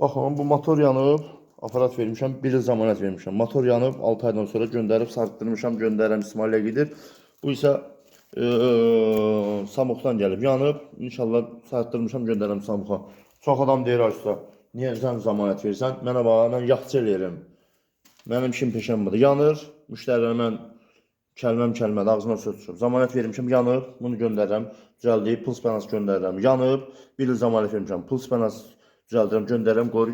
Baxın, bu motor yanıb, aparat vermişəm, 1 il zəmanət vermişəm. Motor yanıb, 6 aydan sonra göndərib, sarıtdırmışam, göndərirəm, İsmail'ə gedir. Bu isə Samuqdan gəlib, yanıb. İnşallah sarıtdırmışam, göndərirəm Samuqa. Çox adam deyir, usta, niyə sən zəmanət verirsən? Mənə bax, mən yaxçı eləyirəm. Mənim işim peşəm budur. Yanır, müştərilərə mən kəlməm, ağzıma söz çıxıb. Zəmanət vermişəm, yanıb, bunu göndərirəm, düzəldib, puls penası göndərirəm. Yanıb, 1 il zəmanət vermişəm, puls penası düzəldirəm, göndərirəm, qoyur,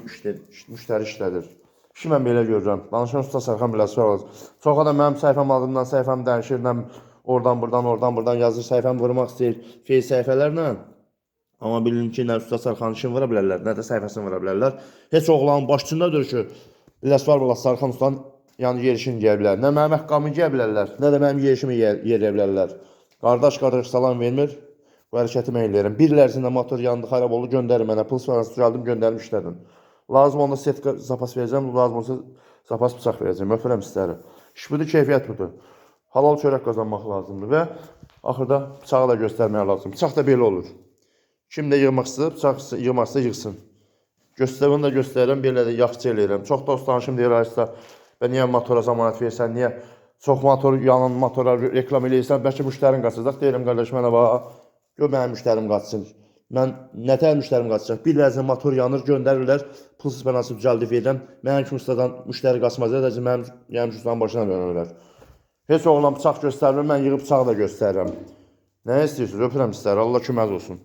müştəri işlədir. İşi mən belə görürəm. Danışan usta Sərxan biləsi var. Çox adam mənim səhifəm adımdan səhifəm dəyişirəm, oradan buradan yazır, səhifəm vurmaq istəyir, face səhifələrlə. Amma bilin ki, nə usta Sərxan işini vura bilərlər, nə də səhifəsini vura bilərlər. Heç oğlanın başçındadır ki, biləsi var, Sərxan ustanın yəni yerişini deyə bilər. Nə mənim həqqamı deyə bilərlər, nə də mənim yerişimi yeyə bilərlər. Qardaş salam vermir. Bu hərəkəti mən eləyirəm. Bir il ərzində motor yandı, xarab oldu, göndərin mənə. Puls penası düzəldim, göndərim işlədim. Lazım onda setka zapas verəcəm, lazım olsa zapas bıçaq verəcəm. Öpürəm sizləri. İş budur, keyfiyyət budur. Halal çörək qazanmaq lazımdır və axırda bıçağı da göstərmək lazım. Bıçaq da belə olur. Kim də yığmaq istəyir, bıçaq yığmaqsa yığsın. Göstərini də göstərirəm, belə də yaxçı eləyirəm. Çox dost danışım deyir, ayısta, və niyə motora zəmanət verirsən, niyə çox motor, yanın motora reklam eləyirsən, bəlkə müştərin qaçacaq. Deyirəm, qardaş, mənə bax. Yox, mənim müştərim qaçsın. Mən nətər müştərim qaçacaq? Bir ləzən motor yanır, göndərirlər, pulsuz penası düzəldib verirəm. Mənim kimi ustadan müştəri qaçmaz, edəcək, mənim ustanın başına dönürlər. Heç oğlan bıçaq göstərir, mən yığıb bıçağı da göstərirəm. Nə istəyirsiniz? Öpürəm sizləri, Allah kömək olsun.